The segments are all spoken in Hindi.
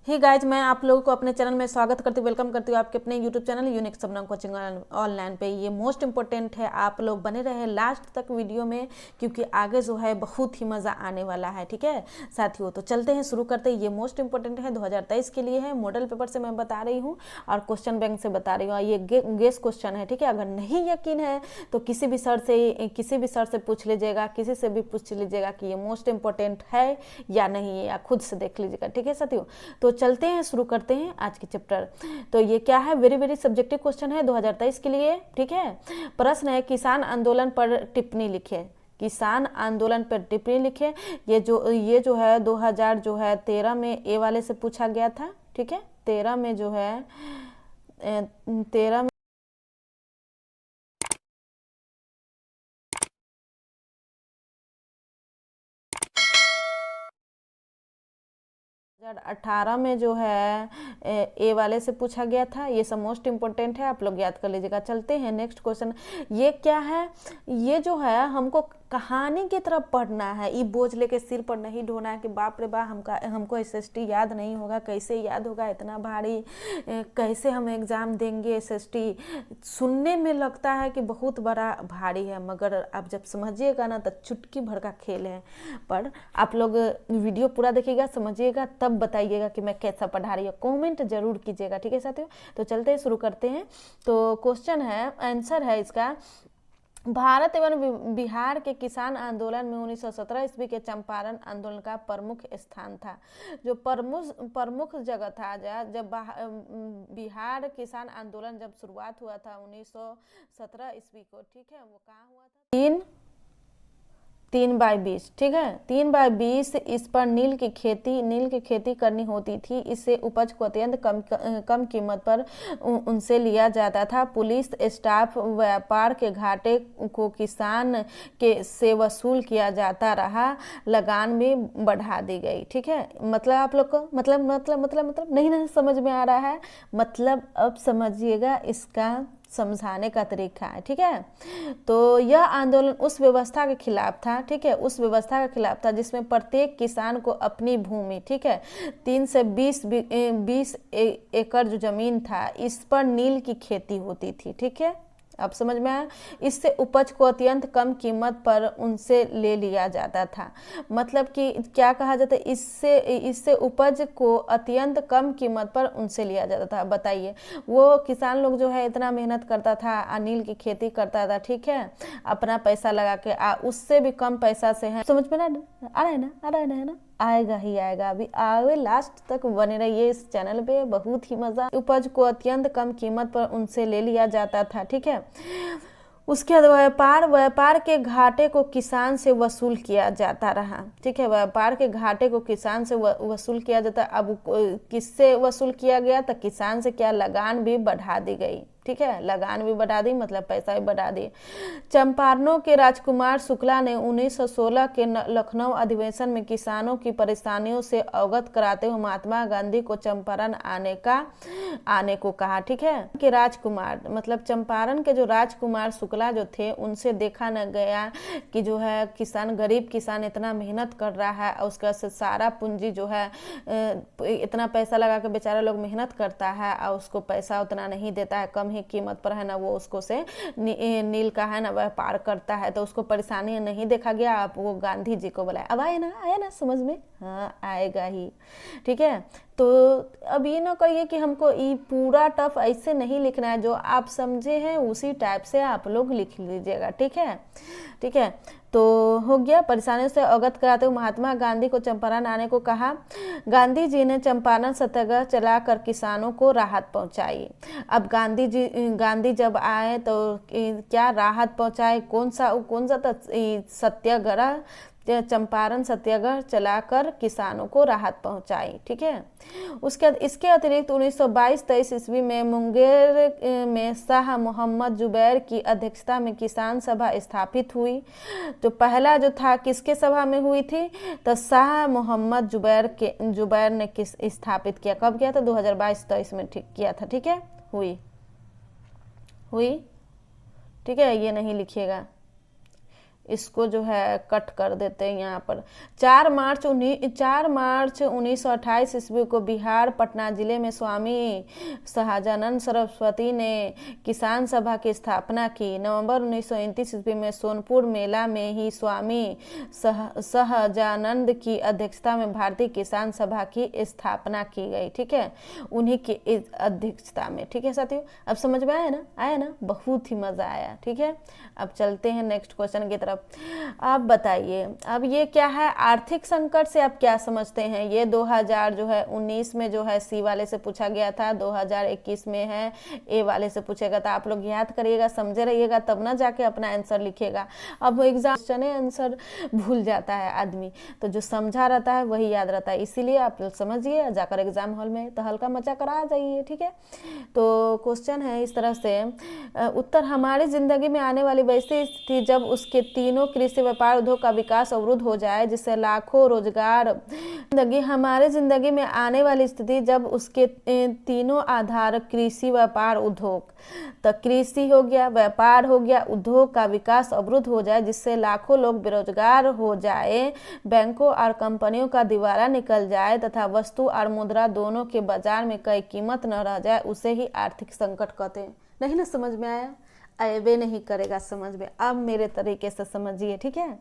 ही गाइज, मैं आप लोगों को अपने चैनल में स्वागत करती हूँ, वेलकम करती हूँ आपके अपने YouTube channel unique Shabnam coaching online पे। ये मोस्ट इंपॉर्टेंट है, आप लोग बने रहे लास्ट तक वीडियो में, क्योंकि आगे जो है बहुत ही मज़ा आने वाला है। ठीक है साथियों, तो चलते हैं, शुरू करते हैं। ये मोस्ट इंपॉर्टेंट है, 2023 के लिए है। मॉडल पेपर से मैं बता रही हूँ और क्वेश्चन बैंक से बता रही हूँ। ये गेस क्वेश्चन है, ठीक है। अगर नहीं यकीन है तो किसी भी सर से पूछ लीजिएगा, किसी से भी पूछ लीजिएगा कि ये मोस्ट इंपॉर्टेंट है या नहीं है, या खुद से देख लीजिएगा। ठीक है साथियों, तो चलते हैं, शुरू करते हैं आज के चैप्टर। तो ये क्या है, वेरी वेरी सब्जेक्टिव क्वेश्चन है 2023 के लिए। ठीक है, प्रश्न है किसान आंदोलन पर टिप्पणी लिखे। किसान आंदोलन पर टिप्पणी लिखे। ये जो है 2013 में ए वाले से पूछा गया था। ठीक है, 13 में जो है 13 2018 में जो है ए वाले से पूछा गया था। ये सब मोस्ट इंपॉर्टेंट है, आप लोग याद कर लीजिएगा। चलते हैं नेक्स्ट क्वेश्चन। ये क्या है, ये जो है हमको कहानी की तरफ पढ़ना है। ये बोझ लेके सिर पर नहीं ढोना है कि बाप रे बाप हमको एसएसटी याद नहीं होगा, कैसे याद होगा इतना भारी, कैसे हम एग्ज़ाम देंगे एसएसटी। सुनने में लगता है कि बहुत बड़ा भारी है, मगर आप जब समझिएगा ना तो चुटकी भर का खेल है। पर आप लोग वीडियो पूरा देखिएगा, समझिएगा, तब बताइएगा कि मैं कैसा पढ़ा रही हूँ। कमेंट जरूर कीजिएगा। ठीक है साथियों, तो चलते हैं, शुरू करते हैं। तो क्वेश्चन है, आंसर है इसका, भारत एवं बिहार के किसान आंदोलन में 1917 ईस्वी के चंपारण आंदोलन का प्रमुख स्थान था। जो प्रमुख जगह था जब बिहार किसान आंदोलन जब शुरुआत हुआ था 1917 ईस्वी को। ठीक है, वो कहाँ हुआ था? 3/20। ठीक है, 3/20 इस पर नील की खेती करनी होती थी। इससे उपज को अत्यंत कम कीमत पर उनसे लिया जाता था। पुलिस स्टाफ व्यापार के घाटे को किसान के से वसूल किया जाता रहा। लगान भी बढ़ा दी गई। ठीक है, मतलब आप लोग को मतलब नहीं समझ में आ रहा है, मतलब अब समझिएगा, इसका समझाने का तरीका है। ठीक है, तो यह आंदोलन उस व्यवस्था के खिलाफ था। ठीक है, उस व्यवस्था के खिलाफ था जिसमें प्रत्येक किसान को अपनी भूमि, ठीक है, 3 से 20 एकड़ जो जमीन था, इस पर नील की खेती होती थी। ठीक है, अब समझ में आया। इससे उपज को अत्यंत कम कीमत पर उनसे ले लिया जाता था। मतलब कि क्या कहा जाता है, इससे उपज को अत्यंत कम कीमत पर उनसे लिया जाता था। बताइए, वो किसान लोग जो है इतना मेहनत करता था, अनिल की खेती करता था, ठीक है, अपना पैसा लगा के, उससे भी कम पैसा से है। समझ में ना आ रहा है ना, है ना, आएगा ही आएगा। अभी आगे लास्ट तक बने रहिए इस चैनल पे, बहुत ही मजा। उपज को अत्यंत कम कीमत पर उनसे ले लिया जाता था। ठीक है, उसके बाद व्यापार के घाटे को किसान से वसूल किया जाता रहा। ठीक है, व्यापार के घाटे को किसान से वसूल किया जाता। अब किससे वसूल किया गया, तो किसान से। क्या, लगान भी बढ़ा दी गई। ठीक है, लगान भी बढ़ा दी, मतलब पैसा भी बढ़ा दिए। चंपारणों के राजकुमार शुक्ला ने 1916 के लखनऊ अधिवेशन में किसानों की परेशानियों से अवगत कराते हुए महात्मा गांधी को चंपारण आने को कहा। ठीक है, कि राजकुमार मतलब चंपारण के जो राजकुमार शुक्ला जो थे, उनसे देखा न गया कि जो है किसान, गरीब किसान इतना मेहनत कर रहा है, और उसका सारा पूंजी जो है, इतना पैसा लगा के बेचारा लोग मेहनत करता है, और उसको पैसा उतना नहीं देता है, कम ही कीमत पर है ना, वो उसको से नील का है ना व्यापार करता है, तो उसको परेशानी नहीं देखा गया। आप वो गांधी जी को बुलाया। अब आया ना समझ में? हाँ, आएगा ही। ठीक है, तो अब ये ना कहिए कि हमको ये पूरा टफ ऐसे नहीं लिखना है, जो आप समझे हैं उसी टाइप से आप लोग लिख लीजिएगा। ठीक है, ठीक है, तो हो गया। परेशानियों से अवगत कराते हुए महात्मा गांधी को चंपारण आने को कहा। गांधी जी ने चंपारण सत्याग्रह चलाकर किसानों को राहत पहुंचाई। अब गांधी जब आए तो क्या राहत पहुंचाए, कौन सा सत्याग्रह, चंपारण सत्याग्रह चलाकर किसानों को राहत पहुंचाई। ठीक है, इसके अतिरिक्त 1922-23 ईस्वी में मुंगेर में शाह मोहम्मद जुबैर की अध्यक्षता में किसान सभा स्थापित हुई। तो पहला जो था किसके सभा में हुई थी, तो शाह मोहम्मद जुबैर ने स्थापित किया। कब किया था? 2022-23 में ठीक किया था। ठीक है, हुई। ठीक है, ये नहीं लिखिएगा, इसको जो है कट कर देते हैं यहाँ पर। 4 मार्च 1928 ईस्वी को बिहार पटना जिले में स्वामी सहजानंद सरस्वती ने किसान सभा की स्थापना की। नवंबर 1929 ईस्वी में सोनपुर मेला में ही स्वामी सहजानंद की अध्यक्षता में भारतीय किसान सभा की स्थापना की गई। ठीक है, उन्हीं की अध्यक्षता में। ठीक है साथियों, अब समझ में आया ना, बहुत ही मजा आया। ठीक है, अब चलते हैं नेक्स्ट क्वेश्चन की तरफ। आप बताइए, अब ये क्या है, आर्थिक संकट से आप क्या समझते हैं? ये 2019 में जो है सी वाले से पूछा गया था, 2021 में है ए वाले से पूछेगा। तो आप लोग याद करिएगा, समझे रहिएगा, तब ना जाके अपना आंसर लिखिएगा। अब एग्जाम चने आंसर भूल जाता है आदमी, तो जो समझा रहता है वही याद रहता है। इसीलिए आप लोग समझिए, जाकर एग्जाम हॉल में तो हल्का मचा कर आ जाइए। ठीक है, तो क्वेश्चन है इस तरह से, उत्तर, हमारी जिंदगी में आने वाली वैसी स्थिति जब उसके तीनों कृषि, व्यापार, उद्योग का विकास अवरुद्ध हो जाए, जिससे लाखों रोजगार। हमारे जिंदगी में आने वाली स्थिति जब उसके तीनों आधार कृषि, व्यापार, उद्योग, तो कृषि हो गया, व्यापार हो गया, उद्योग का विकास अवरुद्ध हो जाए, जिससे लाखों लोग बेरोजगार हो जाए, बैंकों और कंपनियों का दिवाला निकल जाए तथा वस्तु और मुद्रा दोनों के बाजार में कई कीमत न रह जाए, उसे ही आर्थिक संकट कहते हैं। नहीं ना समझ में आया? वे नहीं करेगा समझ में। अब मेरे तरीके से समझिए। ठीक है,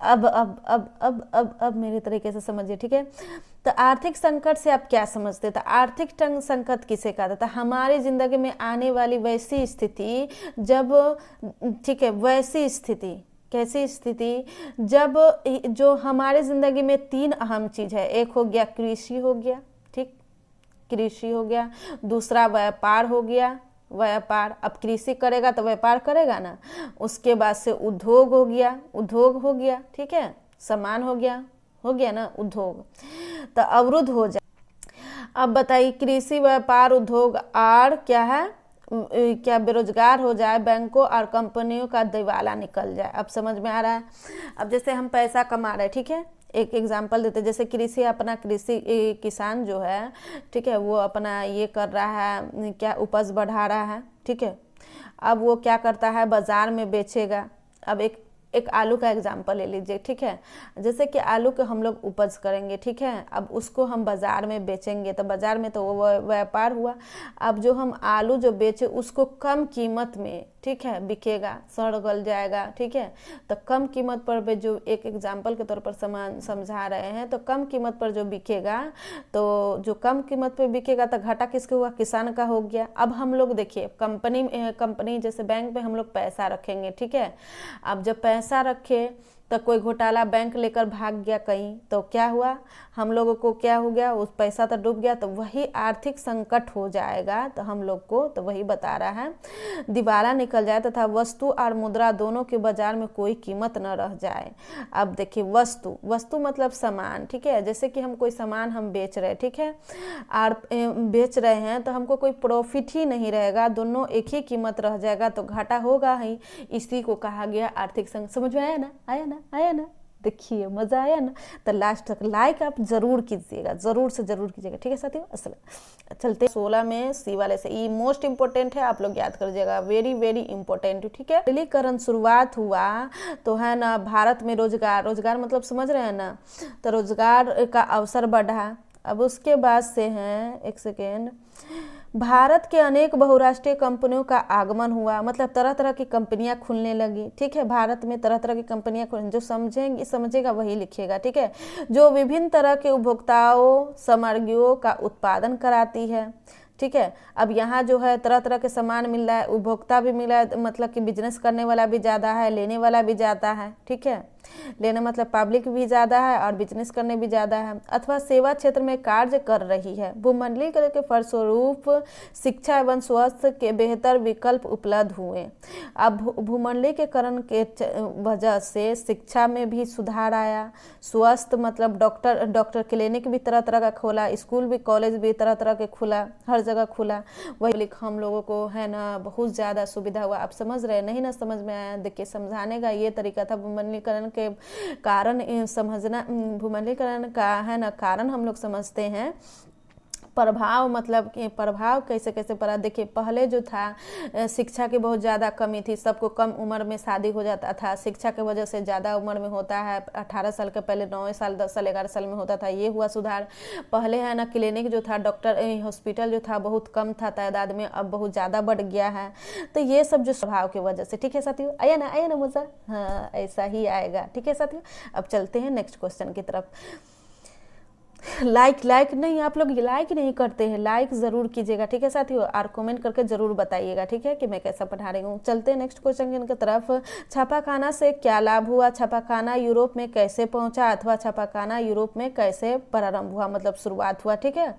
अब मेरे तरीके से समझिए। ठीक है, तो आर्थिक संकट से आप क्या समझते? तो आर्थिक संकट किसे कहते? तो हमारी जिंदगी में आने वाली वैसी स्थिति जब, ठीक है, वैसी स्थिति, कैसी स्थिति? जब जो हमारे जिंदगी में 3 अहम चीज है। एक हो गया कृषि हो गया, ठीक, कृषि हो गया। दूसरा व्यापार हो गया, व्यापार, अब कृषि करेगा तो व्यापार करेगा ना। उसके बाद से उद्योग हो गया, ठीक है, सामान हो गया ना उद्योग, तो अवरुद्ध हो जाए। अब बताइए, कृषि, व्यापार, उद्योग और क्या है, क्या बेरोजगार हो जाए, बैंकों और कंपनियों का दिवाला निकल जाए। अब समझ में आ रहा है? अब जैसे हम पैसा कमा रहे हैं, ठीक है, एक एग्जाम्पल देते, जैसे कृषि, अपना कृषि किसान जो है, ठीक है, वो अपना ये कर रहा है, क्या उपज बढ़ा रहा है। ठीक है, अब वो क्या करता है, बाजार में बेचेगा। अब एक आलू का एग्जाम्पल ले लीजिए। ठीक है, जैसे कि आलू के हम लोग उपज करेंगे, ठीक है, अब उसको हम बाजार में बेचेंगे, तो बाजार में तो वो व्यापार हुआ। अब जो हम आलू जो बेचे उसको कम कीमत में, ठीक है, बिकेगा, सड़ गल जाएगा। ठीक है, तो कम कीमत पर जो एक एग्जाम्पल के तौर पर समझा रहे हैं, तो कम कीमत पर जो बिकेगा, तो जो कम कीमत पर बिकेगा तो घाटा किसका हुआ? किसान का हो गया। अब हम लोग देखिए, कंपनी जैसे बैंक में हम लोग पैसा रखेंगे, ठीक है, अब जब पैसा रखे तो कोई घोटाला बैंक लेकर भाग गया कहीं, तो क्या हुआ? हम लोगों को क्या हो गया? उस पैसा तो डूब गया, तो वही आर्थिक संकट हो जाएगा। तो हम लोग को तो वही बता रहा है, दिवाला निकल जाए तथा वस्तु और मुद्रा दोनों के बाजार में कोई कीमत न रह जाए। अब देखिए, वस्तु मतलब सामान, ठीक है, जैसे कि हम कोई सामान हम बेच रहे हैं, ठीक है, और बेच रहे हैं तो हमको कोई प्रॉफिट ही नहीं रहेगा, दोनों एक ही कीमत रह जाएगा, तो घाटा होगा ही। इसी को कहा गया आर्थिक संकट। समझ में आया ना? देखिए, मजा आया ना? तो लास्ट तक लाइक आप जरूर कीजिएगा, जरूर से जरूर कीजिएगा। ठीक है साथियों, असल चलते 16 में सी वाले से, ये मोस्ट इंपोर्टेंट है, आप लोग याद कर लीजिएगा, वेरी वेरी इंपोर्टेंट। ठीक है, विलीकरण शुरुआत हुआ तो है ना, भारत में रोजगार मतलब समझ रहे हैं ना, तो रोजगार का अवसर बढ़ा। अब उसके बाद से हैं, एक सेकेंड, भारत के अनेक बहुराष्ट्रीय कंपनियों का आगमन हुआ, मतलब तरह तरह की कंपनियां खुलने लगी। ठीक है, भारत में तरह तरह की कंपनियां खुलने, जो समझेगा वही लिखिएगा। ठीक है, जो विभिन्न तरह के उपभोक्ताओं सामग्रियों का उत्पादन कराती है। ठीक है, अब यहाँ जो है तरह तरह के सामान मिल रहा है, उपभोक्ता भी मिला है, मतलब कि बिजनेस करने वाला भी ज़्यादा है, लेने वाला भी ज़्यादा है। ठीक है, लेना मतलब पब्लिक भी ज़्यादा है और बिजनेस करने भी ज़्यादा है, अथवा सेवा क्षेत्र में कार्य कर रही है। भूमंडलीकरण के फलस्वरूप शिक्षा एवं स्वास्थ्य के बेहतर विकल्प उपलब्ध हुए। अब भूमंडलीकरण के वजह से शिक्षा में भी सुधार आया, स्वास्थ्य मतलब डॉक्टर क्लिनिक भी तरह तरह का खोला, स्कूल भी, कॉलेज भी तरह तरह के खुला, हर जगह खुला। वही हम लोगों को है ना बहुत ज़्यादा सुविधा हुआ। आप समझ रहे नहीं ना? समझ में आया? देखिए, समझाने का ये तरीका था। भूमंडलीकरण के कारण समझना, भूमंडलीकरण का है ना कारण हम लोग समझते हैं प्रभाव मतलब कि प्रभाव कैसे कैसे पड़ा। देखिए पहले जो था शिक्षा की बहुत ज़्यादा कमी थी, सबको कम उम्र में शादी हो जाता था, शिक्षा की वजह से ज़्यादा उम्र में होता है, 18 साल के पहले 9 साल 10 साल 11 साल में होता था, ये हुआ सुधार। पहले है ना क्लिनिक जो था, डॉक्टर हॉस्पिटल जो था बहुत कम था तादाद में, अब बहुत ज़्यादा बढ़ गया है। तो ये सब जो प्रभाव की वजह से, ठीक है साथियों, आया ना मज़ा, हाँ ऐसा ही आएगा। ठीक है साथियों, अब चलते हैं नेक्स्ट क्वेश्चन की तरफ। लाइक नहीं, आप लोग लाइक नहीं करते हैं, लाइक ज़रूर कीजिएगा। ठीक है साथियों, और कमेंट करके ज़रूर बताइएगा, ठीक है, कि मैं कैसा पढ़ा रही हूँ। चलते हैं नेक्स्ट क्वेश्चन की तरफ। छापाखाना से क्या लाभ हुआ? छापाखाना यूरोप में कैसे पहुंचा, अथवा छापाखाना यूरोप में कैसे प्रारंभ हुआ, मतलब शुरुआत हुआ। ठीक है,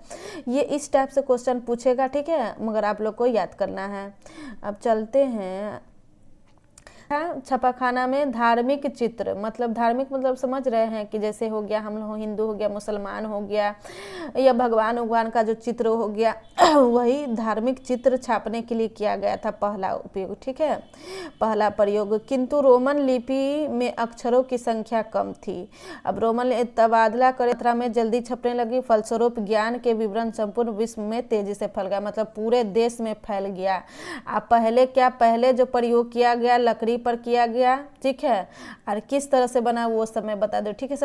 ये इस टाइप से क्वेश्चन पूछेगा, ठीक है, मगर आप लोग को याद करना है। अब चलते हैं। छापाखाना में धार्मिक चित्र, मतलब धार्मिक मतलब समझ रहे हैं कि जैसे हो गया हम लोग हिंदू हो गया, मुसलमान हो गया, या भगवान का जो चित्र हो गया वही धार्मिक चित्र छापने के लिए किया गया था पहला उपयोग। ठीक है, पहला प्रयोग। किंतु रोमन लिपि में अक्षरों की संख्या कम थी। अब रोमन तबादला करे में जल्दी छपने लगी, फलस्वरूप ज्ञान के विवरण संपूर्ण विश्व में तेजी से फैल गया, मतलब पूरे देश में फैल गया। अब पहले जो प्रयोग किया गया लकड़ी पर किया गया, ठीक है, और किस तरह से बना वो सब मैं बता दूं। ठीक है।